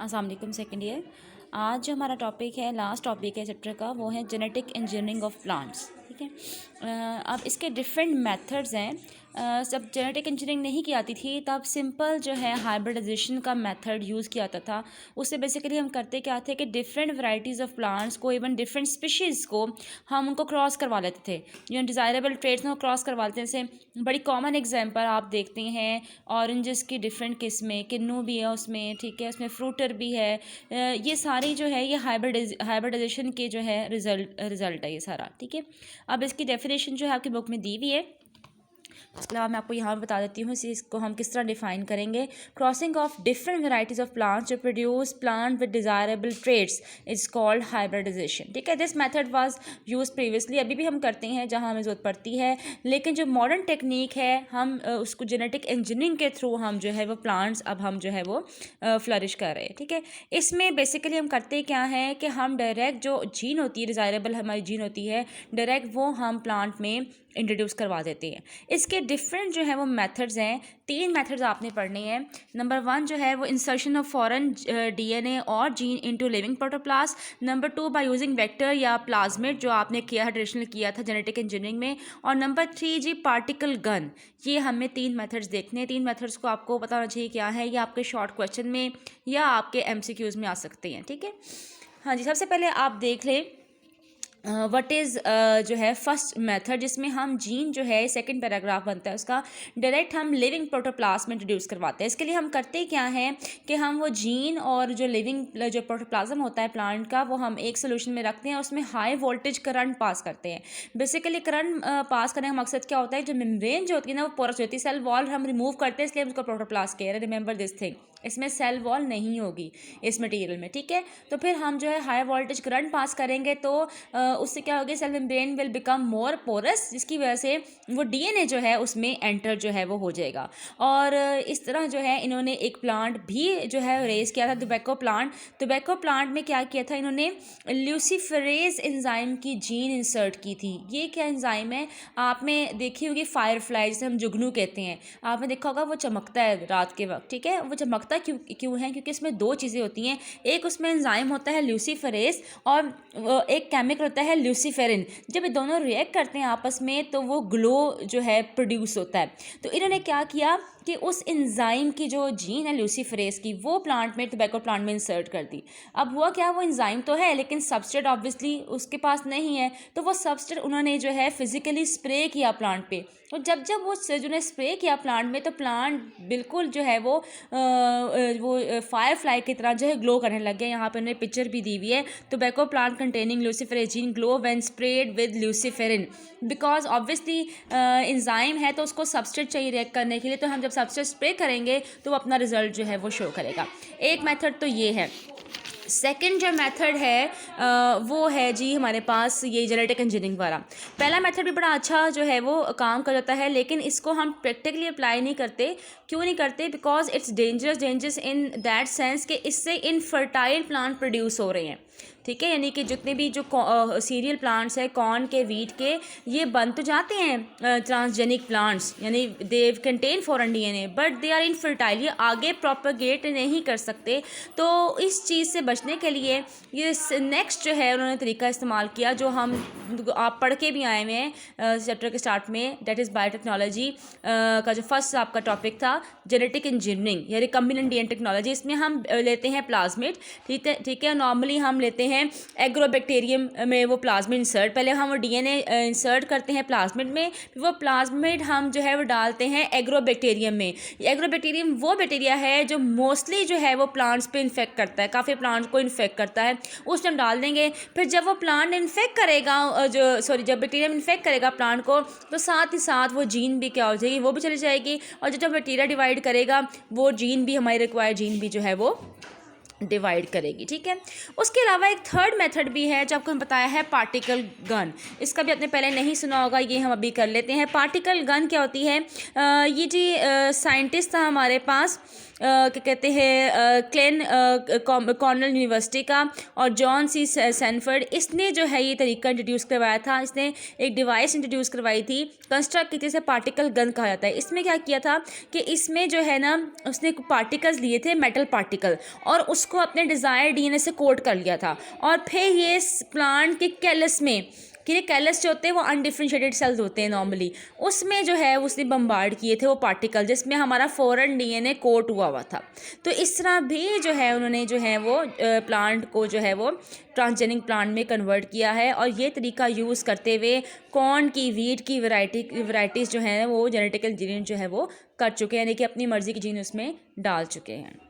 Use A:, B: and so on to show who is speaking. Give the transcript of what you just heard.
A: अस्सलाम वालेकुम second year. आज जो हमारा टॉपिक है, लास्ट टॉपिक है चैप्टर का, वो है जेनेटिक इंजीनियरिंग ऑफ प्लांट्स। ठीक है। अब इसके डिफरेंट मेथड्स हैं। जब जेनेटिक इंजीनियरिंग नहीं की जाती थी तब सिंपल जो है हाइब्रिडाइजेशन का मेथड यूज़ किया जाता था। उससे बेसिकली हम करते क्या थे कि डिफरेंट वैराइटीज़ ऑफ प्लांट्स को, इवन डिफरेंट स्पीशीज़ को हम उनको क्रॉस करवा लेते थे। जो डिज़ायरेबल ट्रेड्स हैं वो क्रॉस करवा लेते हैं। जैसे बड़ी कॉमन एग्जांपल आप देखते हैं ऑरेंजेस की डिफरेंट किस्में, किन्नू भी है उसमें, ठीक है, उसमें फ्रूटर भी है। ये सारी जो है ये हाइब्रिडाइजेशन के जो है रिजल्ट है ये सारा। ठीक है। अब इसकी डेफिनेशन जो है आपकी बुक में दी हुई है, इसके अलावा मैं आपको यहाँ पर बता देती हूँ इसको हम किस तरह डिफाइन करेंगे। Crossing of different varieties of plants जो produce plant with desirable traits is called hybridization. ठीक है। This method was use previously, अभी भी हम करते हैं जहाँ हमें ज़रूरत पड़ती है, लेकिन जो मॉडर्न टेक्निक है हम उसको जेनेटिक इंजीनियरिंग के थ्रू हम जो है वो प्लांट्स अब हम जो है वो फ्लरिश कर रहे हैं। ठीक है। इसमें बेसिकली हम करते क्या है कि हम डायरेक्ट जो जीन होती है, डिज़ायरेबल हमारी जीन होती है, डायरेक्ट वो हम प्लांट में इंट्रोड्यूस करवा देते हैं। इसके डिफरेंट जो है वो मेथड्स हैं। 3 मेथड्स आपने पढ़ने हैं। नंबर 1 जो है वो इंसर्शन ऑफ फॉरेन डीएनए और gene into living protoplast. Number 2 by using vector या प्लाज्मिड जो आपने किया है, ट्रेडिशनल किया था जेनेटिक इंजीनियरिंग में। और नंबर 3 जी पार्टिकल गन। ये हमें 3 मेथड्स देखने हैं। 3 मेथड्स को आपको पता होना चाहिए क्या है। ये आपके शॉर्ट क्वेश्चन में या आपके एमसीक्यूज़ में आ सकते हैं। ठीक है। हाँ जी, सबसे पहले आप देख लें व्हाट इज़ जो है फर्स्ट मेथड, जिसमें हम जीन जो है सेकंड पैराग्राफ बनता है उसका, डायरेक्ट हम लिविंग प्रोटोप्लाज्म में इंट्रोड्यूस करवाते हैं। इसके लिए हम करते क्या हैं कि हम वो जीन और जो लिविंग जो प्रोटोप्लाज्म होता है प्लांट का, वो हम एक सोल्यूशन में रखते हैं, उसमें हाई वोल्टेज करंट पास करते हैं। बेसिकली करंट पास करने का मकसद क्या होता है, जो मेम्ब्रेन जो होती है ना वो पोरस होती है, सेल वॉल हम रिमूव करते हैं, इसलिए हम उसको प्रोटोप्लास्ट कह रहे हैं। रिमेंबर दिस थिंग, इसमें सेल वॉल नहीं होगी इस मटेरियल में। ठीक है। तो फिर हम जो है हाई वोल्टेज करंट पास करेंगे तो उससे क्या होगी, cell membrane will become more porous, जिसकी वजह से वो डीएनए जो है उसमें एंटर जो है वो हो जाएगा। और इस तरह जो है इन्होंने एक प्लांट भी जो है रेज किया था, टोबैको प्लांट। टोबैको प्लांट में क्या किया था इन्होंने, ल्यूसीफरेज एंजाइम की जीन इंसर्ट की थी। ये क्या एंजाइम है, आपने देखी होगी फायरफ्लाई, जिसे हम जुगनू कहते हैं, आपने देखा होगा वो चमकता है रात के वक्त। ठीक है। वो चमकता क्यों है, क्योंकि इसमें 2 चीज़ें होती हैं। एक उसमें एंजाइम होता है ल्यूसीफरेज और एक केमिकल होता है ल्यूसीफेरिन। जब ये दोनों रिएक्ट करते हैं आपस में तो वो ग्लो जो है प्रोड्यूस होता है। तो इन्होंने क्या किया कि उस एंजाइम की जो जीन है ल्यूसीफरेज की, वो प्लांट में, टोबैको प्लांट में इंसर्ट कर दी। अब हुआ क्या, वो एंजाइम तो है लेकिन सबस्ट्रेट ऑब्वियसली उसके पास नहीं है, तो वो सबस्ट्रेट उन्होंने जो है फिजिकली स्प्रे किया प्लांट पे। तो जब वो जो ने स्प्रे किया प्लांट में, तो प्लांट बिल्कुल जो है वो फायर फ्लाई की तरह जो है ग्लो करने लग गया। यहाँ पे उन्होंने पिक्चर भी दी हुई है, tobacco plant containing luciferase gene glow when spread with luciferin. Because obviously enzyme है तो उसको सबस्ट्रेट चाहिए रिएक्ट करने के लिए, तो हम जब सबस्ट्रेट स्प्रे करेंगे तो वो अपना रिजल्ट जो है वो शो करेगा। एक मेथड तो ये है। सेकंड जो मेथड है वो है जी हमारे पास ये जेनेटिक इंजीनियरिंग वाला। पहला मेथड भी बड़ा अच्छा जो है वो काम कर जाता है, लेकिन इसको हम प्रैक्टिकली अप्लाई नहीं करते। क्यों नहीं करते, because it's dangerous in that sense कि इससे इनफर्टाइल प्लांट प्रोड्यूस हो रहे हैं। ठीक है। यानी कि जितने भी जो सीरियल प्लांट्स है, कॉर्न के, वीट के, ये बन तो जाते हैं ट्रांसजेनिक प्लांट्स, यानी they contain foreign DNA, but they are infertile, ये आगे प्रोपगेट नहीं कर सकते। तो इस चीज़ से बचने के लिए ये नेक्स्ट जो है उन्होंने तरीका इस्तेमाल किया, जो हम आप पढ़ के भी आए हुए हैं चैप्टर के स्टार्ट में, दैट इज़ बायोटेक्नोलॉजी का जो फर्स्ट आपका टॉपिक था, जेनेटिक इंजीनियरिंग या रिकम्बिनेंट डीएनए टेक्नोलॉजी। इसमें हम लेते हैं प्लाज्मिड। ठीक है। नॉर्मली हम लेते हैं एग्रोबैक्टीरियम में वो प्लाज्मिड इंसर्ट, पहले हम वो डीएनए इंसर्ट करते हैं प्लाज्मिड में, फिर वो प्लाज्मिड हम जो है वो डालते हैं एग्रोबैक्टीरियम में। एग्रोबैक्टीरियम वो बैक्टीरिया है जो मोस्टली जो है वो प्लांट्स पे इन्फेक्ट करता है, काफ़ी प्लांट्स को इन्फेक्ट करता है, उस टाइम डाल देंगे। फिर जब वो प्लांट इन्फेक्ट करेगा जब बैक्टीरियम इन्फेक्ट करेगा प्लांट को, तो साथ ही साथ वो जीन भी क्या हो जाएगी, वो भी चली जाएगी, और जब बैक्टीरिया डिवाइड करेगा वो जीन भी, हमारी रिक्वायर्ड जीन भी जो है वो डिवाइड करेगी। ठीक है। उसके अलावा एक थर्ड मेथड भी है जो आपको हम बताया है, पार्टिकल गन। इसका भी आपने पहले नहीं सुना होगा, ये हम अभी कर लेते हैं। पार्टिकल गन क्या होती है, ये जी साइंटिस्ट था हमारे पास, क्या कहते हैं, क्लेन कॉर्नेल यूनिवर्सिटी का, और जॉन सी सैनफर्ड, इसने जो है ये तरीका इंट्रोड्यूस करवाया था। इसने एक डिवाइस इंट्रोड्यूस करवाई थी, कंस्ट्रक्ट की थी, इसे पार्टिकल गन कहा जाता है। इसमें क्या किया था कि इसमें जो है ना उसने पार्टिकल्स लिए थे, मेटल पार्टिकल, और उसको अपने डिज़ायर डीएनए से कोड कर लिया था और फिर ये प्लांट के कैलस में, कि कैलस जो होते हैं वो अनडिफरेंशिएटेड सेल्स होते हैं नॉर्मली, उसमें जो है उसने बम्बार्ड किए थे वो पार्टिकल जिसमें हमारा फॉरेन डीएनए कोट हुआ था। तो इस तरह भी जो है उन्होंने जो है वो प्लांट को जो है वो ट्रांसजेनिक प्लांट में कन्वर्ट किया है। और ये तरीका यूज़ करते हुए कॉर्न की, वीट की वैराइटीज़ जो हैं वो जेनेटिकल इंजीनियरिंग जो है वो कर चुके हैं, यानी कि अपनी मर्ज़ी की जीन उसमें डाल चुके हैं।